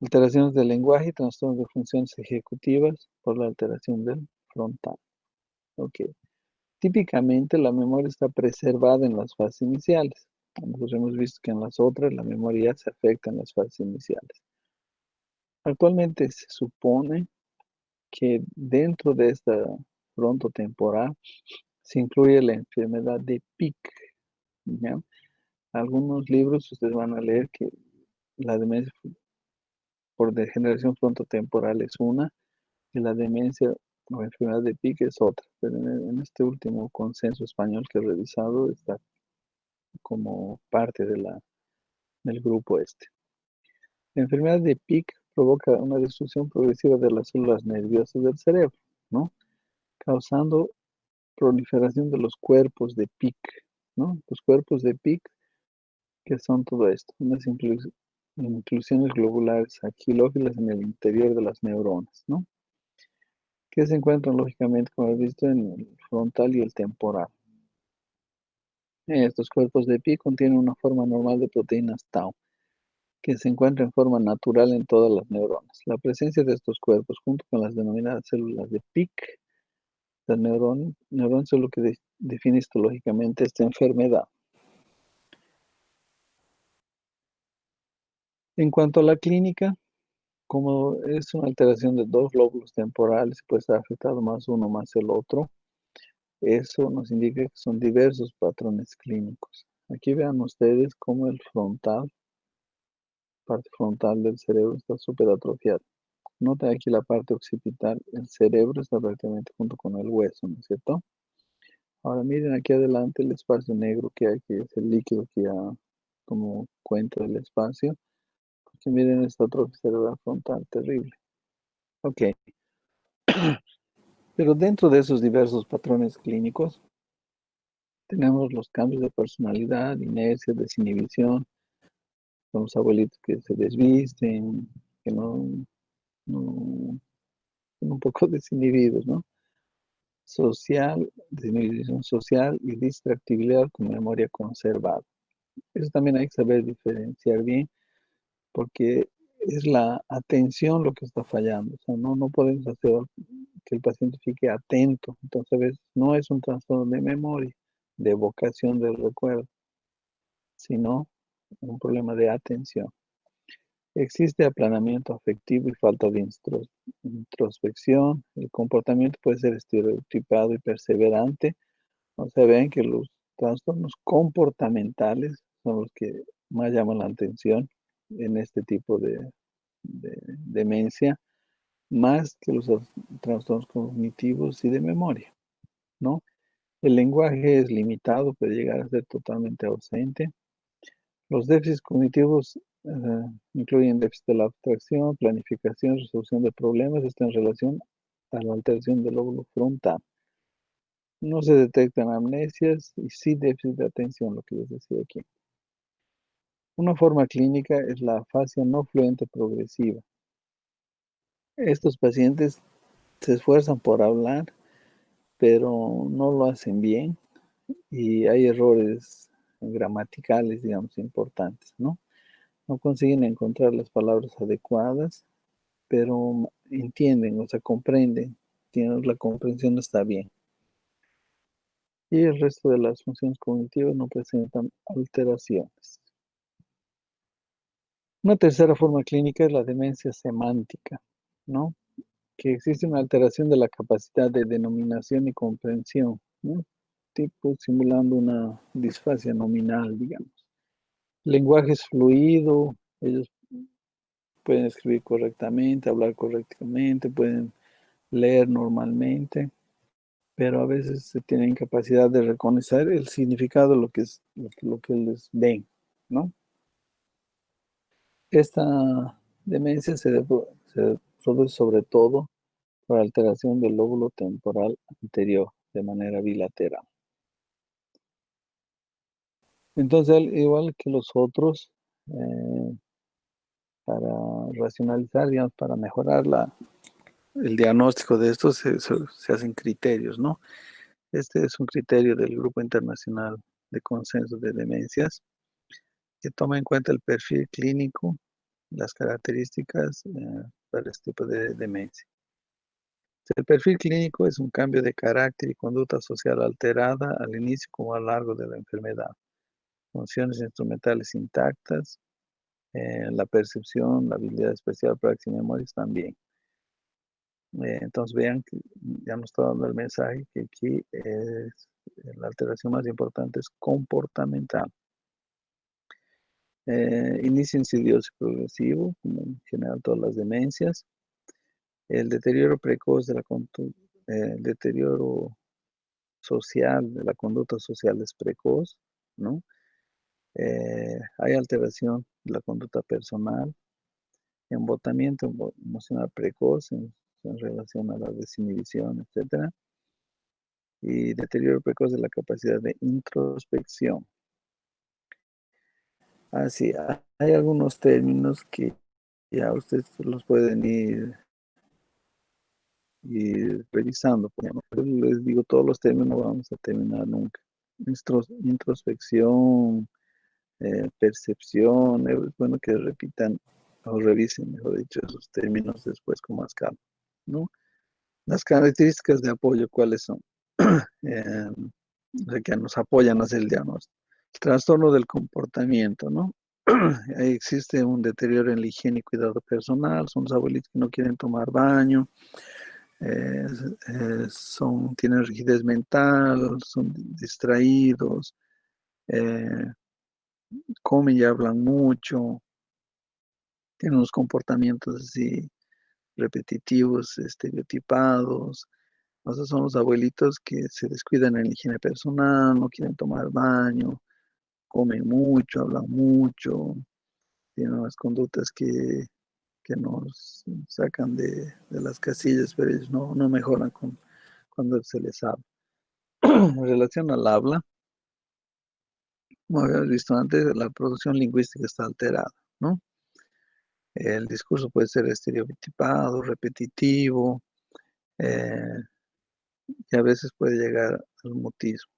A: Alteraciones del lenguaje y trastornos de funciones ejecutivas por la alteración del frontal. Ok. Típicamente la memoria está preservada en las fases iniciales. Nosotros hemos visto que en las otras la memoria se afecta en las fases iniciales. Actualmente se supone que dentro de esta frontotemporal se incluye la enfermedad de Pick. ¿Ya? Algunos libros ustedes van a leer que la demencia por degeneración frontotemporal es una y la demencia o enfermedad de Pick es otra. Pero en este último consenso español que he revisado está como parte del grupo este. La enfermedad de Pick provoca una destrucción progresiva de las células nerviosas del cerebro, ¿no? Causando proliferación de los cuerpos de Pick, ¿no? Los cuerpos de Pick, que son todo esto, unas inclusiones globulares aquilófilas en el interior de las neuronas, ¿no? Que se encuentran lógicamente, como he visto, en el frontal y el temporal. Estos cuerpos de Pick contienen una forma normal de proteínas tau, que se encuentra en forma natural en todas las neuronas. La presencia de estos cuerpos, junto con las denominadas células de Pick, las neuronas es lo que define histológicamente esta enfermedad. En cuanto a la clínica, como es una alteración de dos lóbulos temporales, puede estar afectado más uno más el otro, eso nos indica que son diversos patrones clínicos. Aquí vean ustedes cómo el frontal, parte frontal del cerebro está súper atrofiada. Nota aquí la parte occipital, el cerebro está prácticamente junto con el hueso, ¿no es cierto? Ahora miren aquí adelante el espacio negro que hay, que es el líquido que ya como cuenta el espacio. Porque miren esta atrofia cerebral frontal terrible. Ok, pero dentro de esos diversos patrones clínicos tenemos los cambios de personalidad, inercia, desinhibición, los abuelitos que se desvisten, que no son un poco desinhibidos, ¿no? Social, desinhibición social y distractibilidad con memoria conservada. Eso también hay que saber diferenciar bien porque es la atención lo que está fallando. O sea, no podemos hacer que el paciente fique atento. Entonces, a veces no es un trastorno de memoria, de evocación del recuerdo, sino un problema de atención. Existe aplanamiento afectivo y falta de introspección. El comportamiento puede ser estereotipado y perseverante. O sea, ven que los trastornos comportamentales son los que más llaman la atención en este tipo de demencia, más que los trastornos cognitivos y de memoria, ¿no? El lenguaje es limitado, puede llegar a ser totalmente ausente. Los déficits cognitivos incluyen déficit de la abstracción, planificación, resolución de problemas, está en relación a la alteración del lóbulo frontal. No se detectan amnesias y sí déficit de atención, lo que les decía aquí. Una forma clínica es la afasia no fluente progresiva. Estos pacientes se esfuerzan por hablar, pero no lo hacen bien y hay errores gramaticales, digamos, importantes, ¿no? No consiguen encontrar las palabras adecuadas, pero entienden, o sea, comprenden, tienen la comprensión está bien. Y el resto de las funciones cognitivas no presentan alteraciones. Una tercera forma clínica es la demencia semántica, ¿no? Que existe una alteración de la capacidad de denominación y comprensión, ¿no? Tipo simulando una disfasia nominal, digamos. El lenguaje es fluido, ellos pueden escribir correctamente, hablar correctamente, pueden leer normalmente, pero a veces se tiene incapacidad de reconocer el significado de lo que es lo que les ven, ¿no? Esta demencia se produce sobre todo por alteración del lóbulo temporal anterior de manera bilateral. Entonces, igual que los otros, eh, para racionalizar, digamos, para mejorar el diagnóstico de estos, se hacen criterios, ¿no? Este es un criterio del Grupo Internacional de Consenso de Demencias, que toma en cuenta el perfil clínico las características para este tipo de demencia. El perfil clínico es un cambio de carácter y conducta social alterada al inicio como a lo largo de la enfermedad. Funciones instrumentales intactas, la percepción, la habilidad especial para acción y memorias también. Entonces vean que ya nos está dando el mensaje que aquí la alteración más importante es comportamental. Inicio insidioso y progresivo, como en general todas las demencias. El deterioro precoz de la conducta, el deterioro social, de la conducta social es precoz, ¿no? Hay alteración de la conducta personal, embotamiento emocional precoz en relación a la desinhibición, etcétera, y deterioro precoz de la capacidad de introspección. Así, hay algunos términos que ya ustedes los pueden ir revisando. Por ejemplo, les digo, todos los términos no vamos a terminar nunca. Introspección, percepción, es bueno que repitan o revisen, mejor dicho, esos términos después con más calma, ¿no? Las características de apoyo, ¿cuáles son? Eh, que nos apoyan a hacer el diagnóstico. El trastorno del comportamiento, ¿no? Ahí existe un deterioro en la higiene y cuidado personal, son los abuelitos que no quieren tomar baño, eh, tienen rigidez mental, son distraídos, eh, comen y hablan mucho, tienen unos comportamientos así repetitivos, estereotipados. Esos son los abuelitos que se descuidan en la higiene personal, no quieren tomar baño, comen mucho, hablan mucho, tienen unas conductas que nos sacan de las casillas, pero ellos no mejoran cuando se les habla. En relación al habla, como habíamos visto antes, la producción lingüística está alterada, ¿no? El discurso puede ser estereotipado, repetitivo, eh, y a veces puede llegar al mutismo.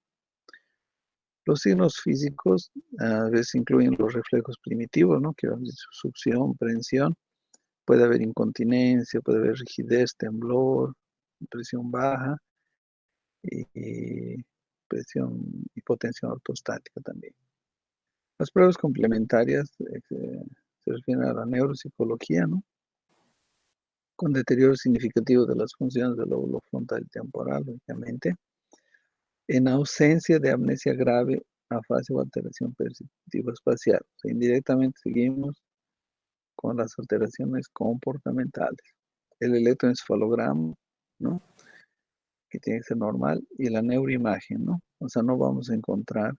A: Los signos físicos a veces incluyen los reflejos primitivos, ¿no? Que vamos a decir, succión, prensión. Puede haber incontinencia, puede haber rigidez, temblor, presión baja y presión, hipotensión ortostática también. Las pruebas complementarias se refieren a la neuropsicología, ¿no? Con deterioro significativo de las funciones del lóbulo frontal y temporal, obviamente. En ausencia de amnesia grave, afasia o alteración perceptiva espacial. O sea, indirectamente seguimos con las alteraciones comportamentales. El electroencefalograma, ¿no? Que tiene que ser normal, y la neuroimagen, ¿no? O sea, no vamos a encontrar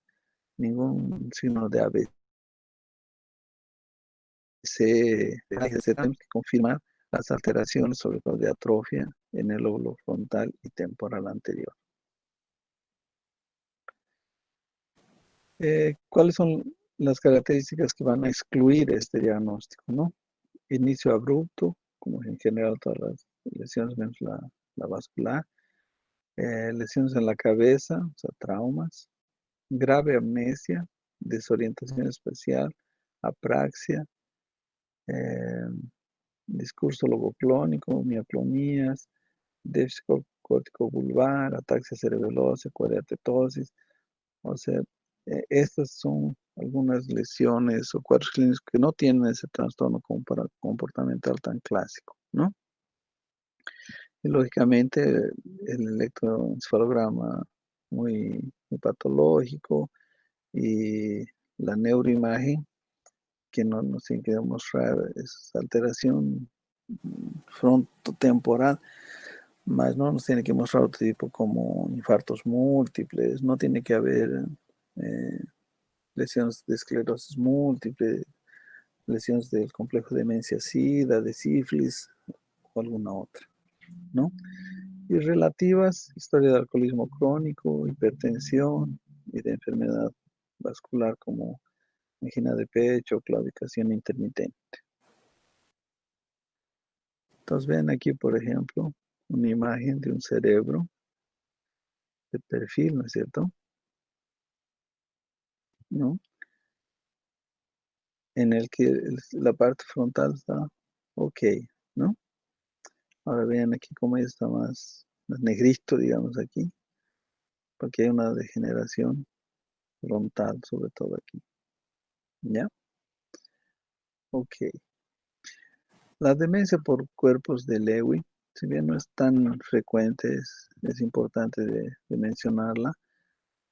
A: ningún signo de ABC, tenemos que confirmar las alteraciones, sobre todo de atrofia, en el lóbulo frontal y temporal anterior. ¿Cuáles son las características que van a excluir este diagnóstico, no? Inicio abrupto, como en general todas las lesiones menos la vascular, lesiones en la cabeza, o sea, traumas, grave amnesia, desorientación espacial, apraxia, eh, discurso logoclónico, mioclonías, déficit cortico-vulvar, ataxia cerebelosa, coreatetosis. O sea, estas son algunas lesiones o cuadros clínicos que no tienen ese trastorno comportamental tan clásico, ¿no? Y lógicamente el electroencefalograma muy patológico y la neuroimagen que no nos tiene que demostrar esa alteración frontotemporal, más no nos tiene que mostrar otro tipo como infartos múltiples, no tiene que haber eh, lesiones de esclerosis múltiple, lesiones del complejo de demencia SIDA, de sífilis o alguna otra, ¿no? Y relativas, historia de alcoholismo crónico, hipertensión y de enfermedad vascular como angina de pecho, claudicación intermitente. Entonces ven aquí, por ejemplo, una imagen de un cerebro de perfil, ¿no es cierto? ¿No? en el que la parte frontal está ok, ¿no? Ahora vean aquí cómo ya está más negrito, digamos aquí, porque hay una degeneración frontal, sobre todo aquí, ¿ya? Ok. La demencia por cuerpos de Lewy, si bien no es tan frecuente, es importante de mencionarla,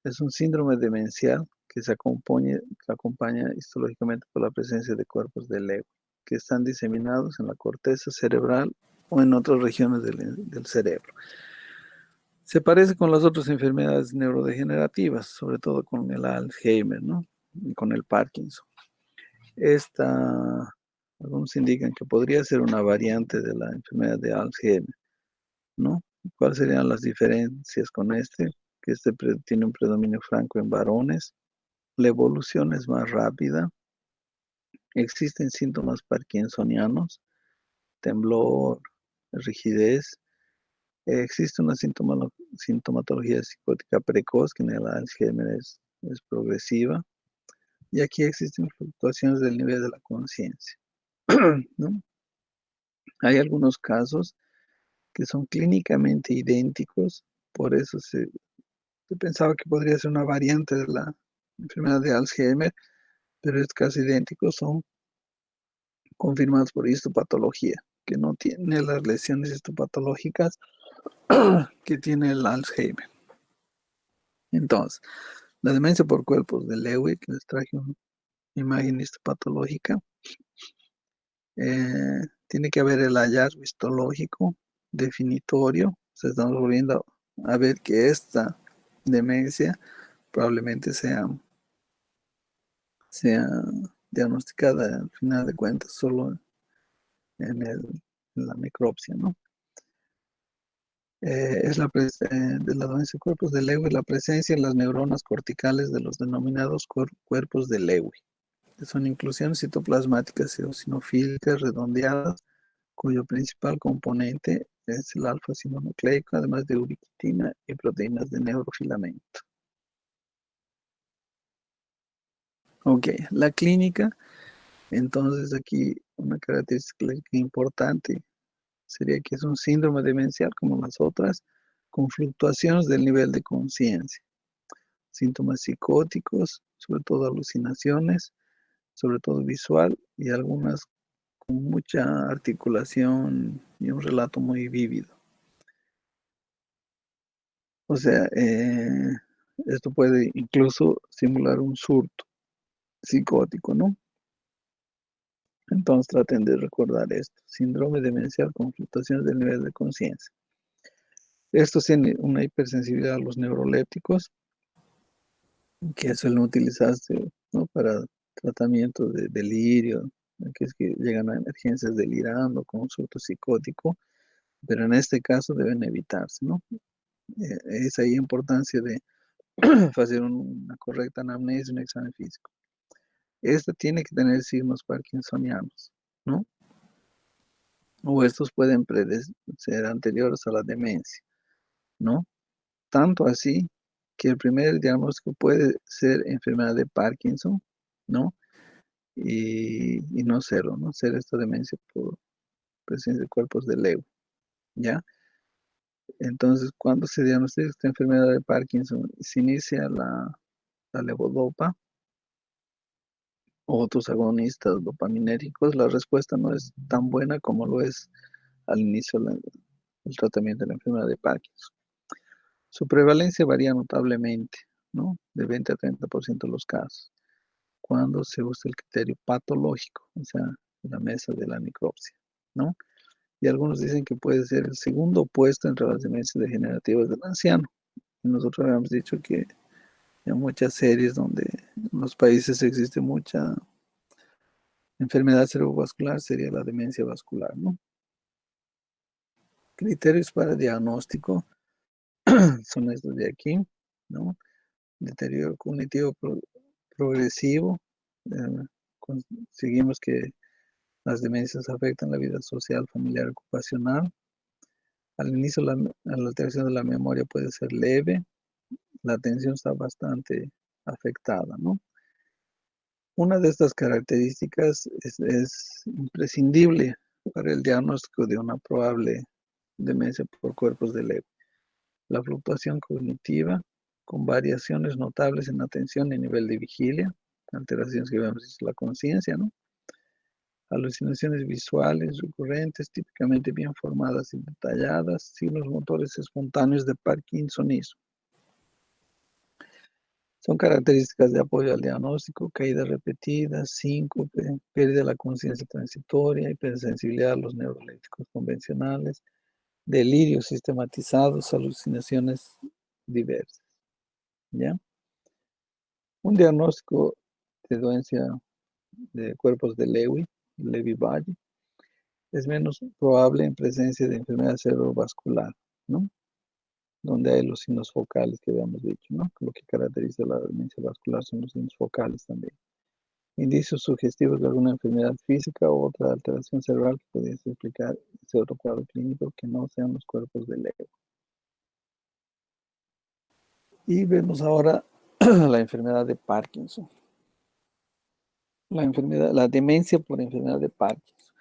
A: es un síndrome demencial que se acompaña histológicamente por la presencia de cuerpos de Lewy, que están diseminados en la corteza cerebral o en otras regiones del cerebro. Se parece con las otras enfermedades neurodegenerativas, sobre todo con el Alzheimer, ¿no? Y con el Parkinson. Algunos indican que podría ser una variante de la enfermedad de Alzheimer, ¿no? ¿Cuáles serían las diferencias con este? Que tiene un predominio franco en varones, la evolución es más rápida, existen síntomas parkinsonianos, temblor, rigidez, existe una sintomatología psicótica precoz, que en el Alzheimer es progresiva, y aquí existen fluctuaciones del nivel de la conciencia, ¿no? Hay algunos casos que son clínicamente idénticos, por eso se pensaba que podría ser una variante de la enfermedad de Alzheimer, pero es casi idéntico, son confirmados por histopatología, que no tiene las lesiones histopatológicas que tiene el Alzheimer. Entonces, la demencia por cuerpos de Lewy, que les traje una imagen histopatológica, tiene que haber el hallazgo histológico definitorio. O sea, estamos volviendo a ver que esta demencia probablemente sea diagnosticada al final de cuentas solo en la necropsia, ¿no? De la dolencia de cuerpos de Lewy, la presencia en las neuronas corticales de los denominados cuerpos de Lewy, que son inclusiones citoplasmáticas eosinofílicas redondeadas, cuyo principal componente es el alfa-ácido nucleico, además de ubiquitina y proteínas de neurofilamento. Ok, la clínica, entonces aquí una característica importante sería que es un síndrome demencial como las otras, con fluctuaciones del nivel de conciencia, síntomas psicóticos, sobre todo alucinaciones, sobre todo visual y algunas con mucha articulación y un relato muy vívido. O sea, esto puede incluso simular un surto psicótico, ¿no? Entonces traten de recordar esto. Síndrome demencial con fluctuaciones del nivel de conciencia. Esto tiene una hipersensibilidad a los neurolépticos que suelen utilizarse, ¿no? Para tratamiento de delirio, que es que llegan a emergencias delirando con un surto psicótico, pero en este caso deben evitarse, ¿no? Es ahí importancia de hacer una correcta anamnesis, un examen físico. Este tiene que tener signos parkinsonianos, ¿no? O estos pueden ser anteriores a la demencia, ¿no? Tanto así que el primer diagnóstico puede ser enfermedad de Parkinson, ¿no? Y no serlo, ¿no? Ser esta demencia por presencia de cuerpos de Lewy, ¿ya? Entonces, cuando se diagnostica esta enfermedad de Parkinson, se inicia la levodopa o otros agonistas dopaminérgicos, la respuesta no es tan buena como lo es al inicio del tratamiento de la enfermedad de Parkinson. Su prevalencia varía notablemente, ¿no? De 20 a 30% de los casos, cuando se usa el criterio patológico, o sea, la mesa de la necropsia, ¿no? Y algunos dicen que puede ser el segundo puesto entre las demencias degenerativas del anciano. Y nosotros habíamos dicho que en muchas series donde en los países existe mucha enfermedad cerebrovascular, sería la demencia vascular, ¿no? Criterios para diagnóstico son estos de aquí, ¿no? Deterioro cognitivo progresivo. eh, Conseguimos que las demencias afectan la vida social, familiar, ocupacional. Al inicio la alteración de la memoria puede ser leve, la atención está bastante afectada, ¿no? Una de estas características es imprescindible para el diagnóstico de una probable demencia por cuerpos de Lewy. La fluctuación cognitiva, con variaciones notables en atención y nivel de vigilia, alteraciones que vemos en la conciencia, ¿no? Alucinaciones visuales recurrentes, típicamente bien formadas y detalladas, signos motores espontáneos de Parkinsonismo. Son características de apoyo al diagnóstico: caídas repetidas, síncope, pérdida de la conciencia transitoria, hipersensibilidad a los neuroeléctricos convencionales, delirios sistematizados, alucinaciones diversas. ¿Ya? Un diagnóstico de dolencia de cuerpos de Lewy-Body, es menos probable en presencia de enfermedad cerebrovascular, ¿no? Donde hay los signos focales que habíamos dicho, ¿no? Lo que caracteriza la demencia vascular son los signos focales también. Indicios sugestivos de alguna enfermedad física o otra alteración cerebral que pudiese explicar ese otro cuadro clínico que no sean los cuerpos de Lewy. Y vemos ahora la enfermedad de Parkinson. La demencia por enfermedad de Parkinson.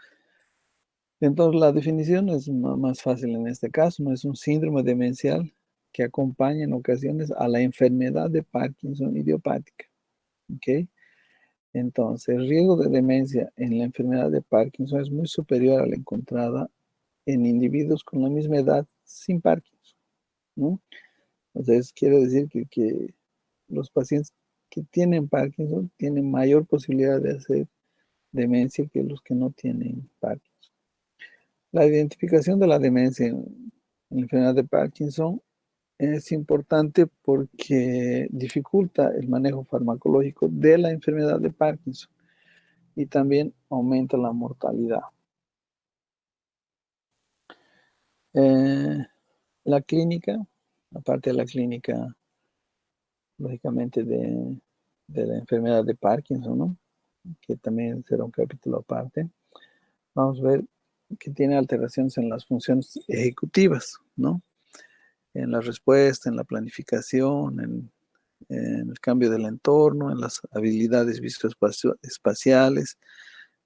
A: Entonces, la definición es más fácil en este caso, no es un síndrome demencial que acompaña en ocasiones a la enfermedad de Parkinson idiopática. ¿Ok? Entonces, el riesgo de demencia en la enfermedad de Parkinson es muy superior a la encontrada en individuos con la misma edad sin Parkinson, ¿no? Entonces, quiere decir que los pacientes que tienen Parkinson tienen mayor posibilidad de hacer demencia que los que no tienen Parkinson. La identificación de la demencia en la enfermedad de Parkinson es importante porque dificulta el manejo farmacológico de la enfermedad de Parkinson y también aumenta la mortalidad. La clínica, aparte de la clínica, lógicamente, de la enfermedad de Parkinson, ¿no? Que también será un capítulo aparte, vamos a ver que tiene alteraciones en las funciones ejecutivas, ¿no? En la respuesta, en la planificación, en el cambio del entorno, en las habilidades visoespaciales,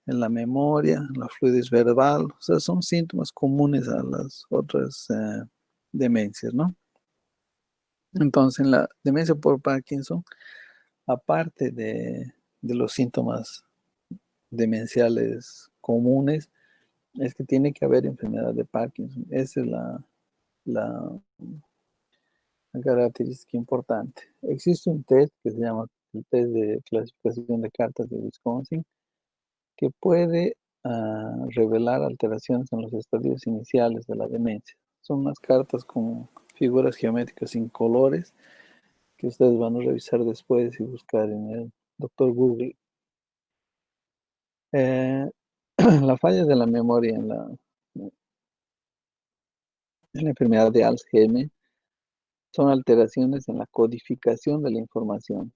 A: en la memoria, en la fluidez verbal. O sea, son síntomas comunes a las otras demencias, ¿no? Entonces, en la demencia por Parkinson, aparte de los síntomas demenciales comunes, es que tiene que haber enfermedad de Parkinson. Esa es la característica importante. Existe un test que se llama el test de clasificación de cartas de Wisconsin, que puede revelar alteraciones en los estadios iniciales de la demencia. Son unas cartas con figuras geométricas incolores que ustedes van a revisar después y buscar en el doctor Google. La falla de la memoria en la enfermedad de Alzheimer son alteraciones en la codificación de la información.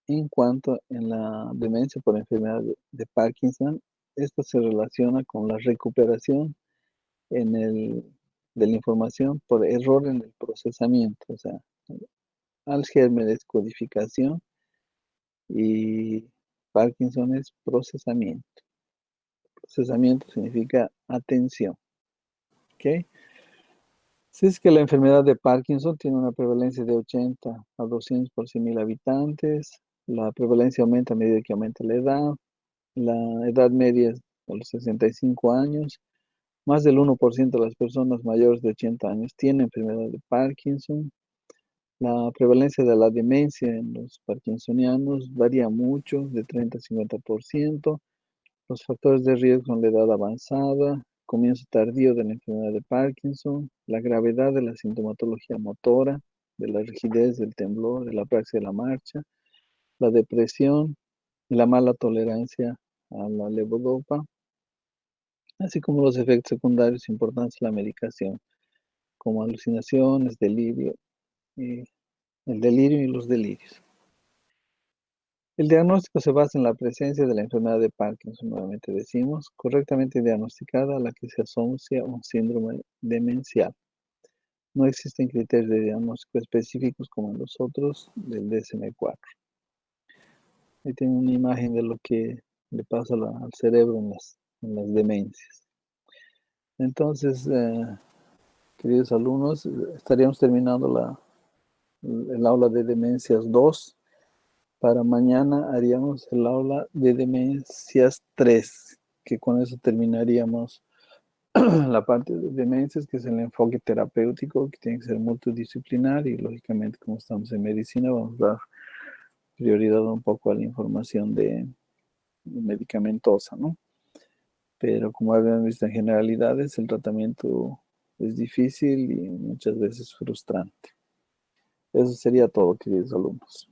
A: En cuanto en la demencia por enfermedad de Parkinson, esto se relaciona con la recuperación de la información por error en el procesamiento. O sea, Alzheimer es codificación y Parkinson es procesamiento. Procesamiento significa atención. ¿Ok? Si es que la enfermedad de Parkinson tiene una prevalencia de 80 a 200 por 100.000 habitantes, la prevalencia aumenta a medida que aumenta la edad media es a los 65 años, más del 1% de las personas mayores de 80 años tienen enfermedad de Parkinson. La prevalencia de la demencia en los parkinsonianos varía mucho, de 30 a 50%. Los factores de riesgo son la edad avanzada, comienzo tardío de la enfermedad de Parkinson, la gravedad de la sintomatología motora, de la rigidez, del temblor, de la praxia de la marcha, la depresión y la mala tolerancia a la levodopa, así como los efectos secundarios importantes de la medicación, como alucinaciones, y el delirio y los delirios. El diagnóstico se basa en la presencia de la enfermedad de Parkinson, nuevamente decimos, correctamente diagnosticada, a la que se asocia un síndrome demencial. No existen criterios de diagnóstico específicos como en los otros del DSM-4. Ahí tienen una imagen de lo que le pasa al cerebro en las demencias. Entonces, queridos alumnos, estaríamos terminando el aula de demencias 2. Para mañana haríamos el aula de demencias 3, que con eso terminaríamos la parte de demencias, que es el enfoque terapéutico, que tiene que ser multidisciplinar y lógicamente como estamos en medicina vamos a dar prioridad un poco a la información de medicamentosa, ¿no? Pero como habíamos visto en generalidades, el tratamiento es difícil y muchas veces frustrante. Eso sería todo, queridos alumnos.